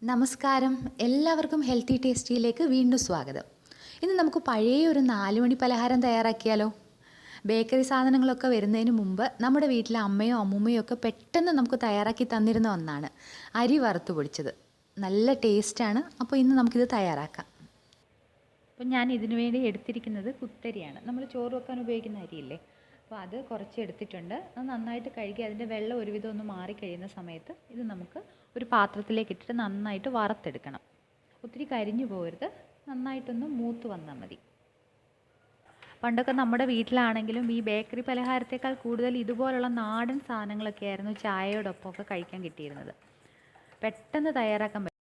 നമസ്കാരം, എല്ലാവർക്കും ഹെൽത്തി ടേസ്റ്റിയിലേക്ക് വീണ്ടും സ്വാഗതം. ഇന്ന് നമുക്ക് പഴയ ഒരു 4 മണി പലഹാരം തയ്യാറാക്കിയാലോ? ബേക്കറി സാധനങ്ങളൊക്കെ വരുന്നതിന് മുമ്പ് നമ്മുടെ വീട്ടിലെ അമ്മയോ അമ്മൂമ്മയോ ഒക്കെ പെട്ടെന്ന് നമുക്ക് തയ്യാറാക്കി തന്നിരുന്ന ഒന്നാണ് അരി വറുത്ത് പൊടിച്ചത്. നല്ല ടേസ്റ്റാണ്. അപ്പോൾ ഇന്ന് നമുക്കിത് തയ്യാറാക്കാം. അപ്പോൾ ഞാൻ ഇതിനു വേണ്ടി എടുത്തിരിക്കുന്നത് കുത്തരിയാണ്. നമ്മൾ ചോറ് വെക്കാൻ ഉപയോഗിക്കുന്ന അരിയില്ലേ, അപ്പോൾ അത് കുറച്ച് എടുത്തിട്ടുണ്ട്. അത് നന്നായിട്ട് കഴുകി അതിൻ്റെ വെള്ളം ഒരുവിധം ഒന്ന് മാറിക്കഴിയുന്ന സമയത്ത് ഇത് നമുക്ക് ഒരു പാത്രത്തിലേക്ക് ഇട്ടിട്ട് നന്നായിട്ട് വറുത്തെടുക്കണം. ഒത്തിരി കരിഞ്ഞു പോകരുത്, നന്നായിട്ടൊന്ന് മൂത്ത് വന്നാൽ മതി. പണ്ടൊക്കെ നമ്മുടെ വീട്ടിലാണെങ്കിലും ഈ ബേക്കറി പലഹാരത്തേക്കാൾ കൂടുതൽ ഇതുപോലുള്ള നാടൻ സാധനങ്ങളൊക്കെ ആയിരുന്നു ചായയോടൊപ്പമൊക്കെ കഴിക്കാൻ കിട്ടിയിരുന്നത്. പെട്ടെന്ന് തയ്യാറാക്കാൻ പറ്റും.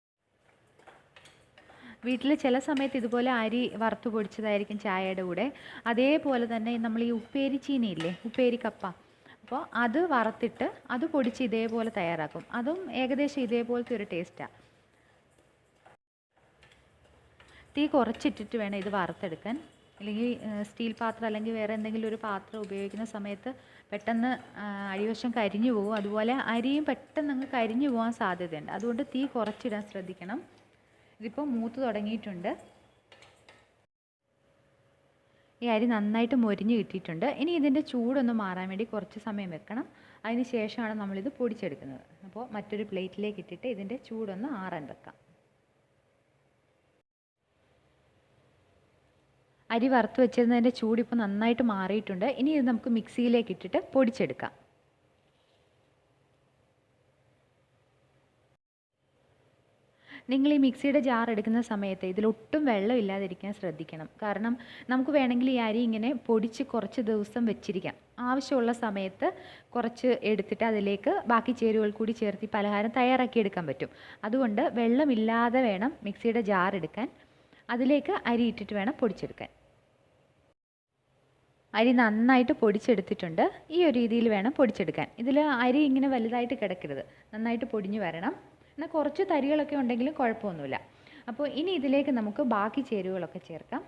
വീട്ടിൽ ചില സമയത്ത് ഇതുപോലെ അരി വറുത്ത് പൊടിച്ചതായിരിക്കും ചായയുടെ കൂടെ. അതേപോലെ തന്നെ നമ്മൾ ഈ ഉപ്പേരി ചീനിയില്ലേ, ഉപ്പേരി കപ്പ, അപ്പോൾ അത് വറുത്തിട്ട് അത് പൊടിച്ച് ഇതേപോലെ തയ്യാറാക്കും. അതും ഏകദേശം ഇതേപോലത്തെ ഒരു ടേസ്റ്റാണ്. തീ കുറച്ചിട്ടിട്ട് വേണം ഇത് വറുത്തെടുക്കാൻ. അല്ലെങ്കിൽ സ്റ്റീൽ പാത്രം അല്ലെങ്കിൽ വേറെ എന്തെങ്കിലും ഒരു പാത്രം ഉപയോഗിക്കുന്ന സമയത്ത് പെട്ടെന്ന് അടിവശം കരിഞ്ഞു പോകും. അതുപോലെ അരിയും പെട്ടെന്ന് അങ്ങ് കരിഞ്ഞു പോകാൻ സാധ്യതയുണ്ട്. അതുകൊണ്ട് തീ കുറച്ചിടാൻ ശ്രദ്ധിക്കണം. ഇതിപ്പോൾ മൂത്ത് തുടങ്ങിയിട്ടുണ്ട്. ഈ അരി നന്നായിട്ട് മൊരിഞ്ഞ് കിട്ടിയിട്ടുണ്ട്. ഇനി ഇതിൻ്റെ ചൂടൊന്ന് മാറാൻ വേണ്ടി കുറച്ച് സമയം വെക്കണം. അതിന് ശേഷമാണ് നമ്മളിത് പൊടിച്ചെടുക്കുന്നത്. അപ്പോൾ മറ്റൊരു പ്ലേറ്റിലേക്ക് ഇട്ടിട്ട് ഇതിൻ്റെ ചൂടൊന്ന് ആറാൻ വെക്കാം. അരി വറുത്ത് വെച്ചിരുന്നതിൻ്റെ ചൂടിപ്പോൾ നന്നായിട്ട് മാറിയിട്ടുണ്ട്. ഇനി ഇത് നമുക്ക് മിക്സിയിലേക്ക് ഇട്ടിട്ട് പൊടിച്ചെടുക്കാം. നിങ്ങൾ ഈ മിക്സിയുടെ ജാർ എടുക്കുന്ന സമയത്ത് ഇതിലൊട്ടും വെള്ളം ഇല്ലാതിരിക്കാൻ ശ്രദ്ധിക്കണം. കാരണം നമുക്ക് വേണമെങ്കിൽ ഈ അരി ഇങ്ങനെ പൊടിച്ച് കുറച്ച് ദിവസം വെച്ചിരിക്കാം. ആവശ്യമുള്ള സമയത്ത് കുറച്ച് എടുത്തിട്ട് അതിലേക്ക് ബാക്കി ചേരുവകൾ കൂടി ചേർത്ത് പലഹാരം തയ്യാറാക്കിയെടുക്കാൻ പറ്റും. അതുകൊണ്ട് വെള്ളമില്ലാതെ വേണം മിക്സിയുടെ ജാർ എടുക്കാൻ. അതിലേക്ക് അരി ഇട്ടിട്ട് വേണം പൊടിച്ചെടുക്കാൻ. അരി നന്നായിട്ട് പൊടിച്ചെടുത്തിട്ടുണ്ട്. ഈ ഒരു രീതിയിൽ വേണം പൊടിച്ചെടുക്കാൻ. ഇതിൽ അരി ഇങ്ങനെ വലുതായിട്ട് കിടക്കരുത്, നന്നായിട്ട് പൊടിഞ്ഞു വരണം. എന്നാൽ കുറച്ച് തരികളൊക്കെ ഉണ്ടെങ്കിലും കുഴപ്പമൊന്നുമില്ല. അപ്പോൾ ഇനി ഇതിലേക്ക് നമുക്ക് ബാക്കി ചേരുവകളൊക്കെ ചേർക്കാം.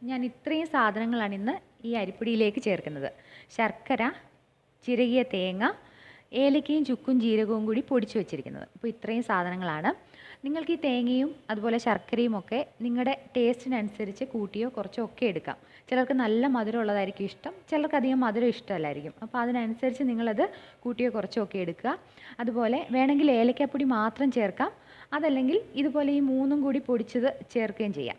ഞാൻ ഇത്രയും സാധനങ്ങളാണ് ഇന്ന് ഈ അരിപ്പൊടിയിലേക്ക് ചേർക്കുന്നത്. ശർക്കര, ചിരകിയ തേങ്ങ, ഏലക്കയും ചുക്കും ജീരകവും കൂടി പൊടിച്ചു വെച്ചിരിക്കുന്നത്. അപ്പോൾ ഇത്രയും സാധനങ്ങളാണ്. നിങ്ങൾക്ക് ഈ തേങ്ങയും അതുപോലെ ശർക്കരയും ഒക്കെ നിങ്ങളുടെ ടേസ്റ്റിനനുസരിച്ച് കൂട്ടിയോ കുറച്ചോ ഒക്കെ എടുക്കാം. ചിലർക്ക് നല്ല മധുരം ഉള്ളതായിരിക്കും ഇഷ്ടം, ചിലർക്ക് അധികം മധുരം ഇഷ്ടമല്ലായിരിക്കും. അപ്പോൾ അതിനനുസരിച്ച് നിങ്ങളത് കൂട്ടിയോ കുറച്ചോ ഒക്കെ എടുക്കുക. അതുപോലെ വേണമെങ്കിൽ ഏലക്കാപ്പൊടി മാത്രം ചേർക്കാം. അതല്ലെങ്കിൽ ഇതുപോലെ ഈ മൂന്നും കൂടി പൊടിച്ചത് ചേർക്കുകയും ചെയ്യാം.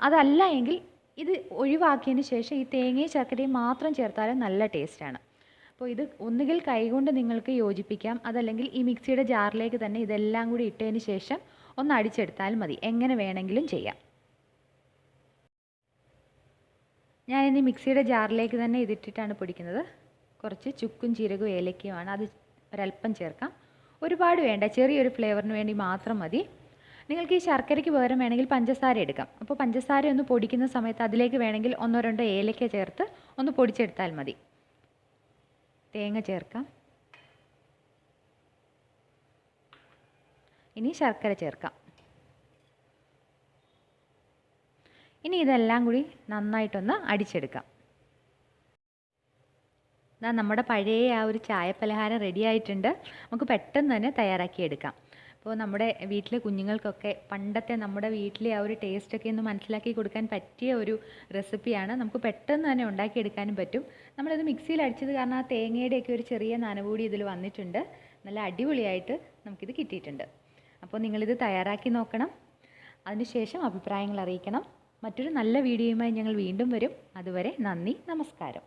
അതല്ല എങ്കിൽ ഇത് ഒഴിവാക്കിയതിന് ശേഷം ഈ തേങ്ങയും ശർക്കരയും മാത്രം ചേർത്താലും നല്ല ടേസ്റ്റാണ്. അപ്പോൾ ഇത് ഒന്നുകിൽ കൈകൊണ്ട് നിങ്ങൾക്ക് യോജിപ്പിക്കാം, അതല്ലെങ്കിൽ ഈ മിക്സിയുടെ ജാറിലേക്ക് തന്നെ ഇതെല്ലാം കൂടി ഇട്ടതിന് ശേഷം ഒന്ന് അടിച്ചെടുത്താൽ മതി. എങ്ങനെ വേണമെങ്കിലും ചെയ്യാം. ഞാനിനി മിക്സിയുടെ ജാറിലേക്ക് തന്നെ ഇതിട്ടിട്ടാണ് പൊടിക്കുന്നത്. കുറച്ച് ചുക്കും ജീരകവും ഏലക്കയുമാണ്, അത് ഒരല്പം ചേർക്കാം. ഒരുപാട് വേണ്ട, ചെറിയൊരു ഫ്ലേവറിന് വേണ്ടി മാത്രം മതി. നിങ്ങൾക്ക് ഈ ശർക്കരയ്ക്ക് പകരം വേണമെങ്കിൽ പഞ്ചസാര എടുക്കാം. അപ്പോൾ പഞ്ചസാര ഒന്ന് പൊടിക്കുന്ന സമയത്ത് അതിലേക്ക് വേണമെങ്കിൽ 1-2 ഏലക്ക ചേർത്ത് ഒന്ന് പൊടിച്ചെടുത്താൽ മതി. തേങ്ങ ചേർക്കാം. ഇനി ശർക്കര ചേർക്കാം. ഇനി ഇതെല്ലാം കൂടി നന്നായിട്ടൊന്ന് അടിച്ചെടുക്കാം. ഇതാ നമ്മുടെ പഴയ ആ ഒരു ചായ പലഹാരം റെഡി ആയിട്ടുണ്ട്. നമുക്ക് പെട്ടെന്ന് തന്നെ തയ്യാറാക്കിയെടുക്കാം. അപ്പോൾ നമ്മുടെ വീട്ടിലെ കുഞ്ഞുങ്ങൾക്കൊക്കെ പണ്ടത്തെ നമ്മുടെ വീട്ടിലെ ആ ഒരു ടേസ്റ്റൊക്കെ ഒന്ന് മനസ്സിലാക്കി കൊടുക്കാൻ പറ്റിയ ഒരു റെസിപ്പിയാണ്. നമുക്ക് പെട്ടെന്ന് തന്നെ ഉണ്ടാക്കിയെടുക്കാനും പറ്റും. നമ്മളിത് മിക്സിയിൽ അടിച്ചത് കാരണം ആ തേങ്ങയുടെയൊക്കെ ഒരു ചെറിയ നനവുകൂടി ഇതിൽ വന്നിട്ടുണ്ട്. നല്ല അടിപൊളിയായിട്ട് നമുക്കിത് കിട്ടിയിട്ടുണ്ട്. അപ്പോൾ നിങ്ങളിത് തയ്യാറാക്കി നോക്കണം. അതിനുശേഷം അഭിപ്രായങ്ങൾ അറിയിക്കണം. മറ്റൊരു നല്ല വീഡിയോയുമായി ഞങ്ങൾ വീണ്ടും വരും. അതുവരെ നന്ദി, നമസ്കാരം.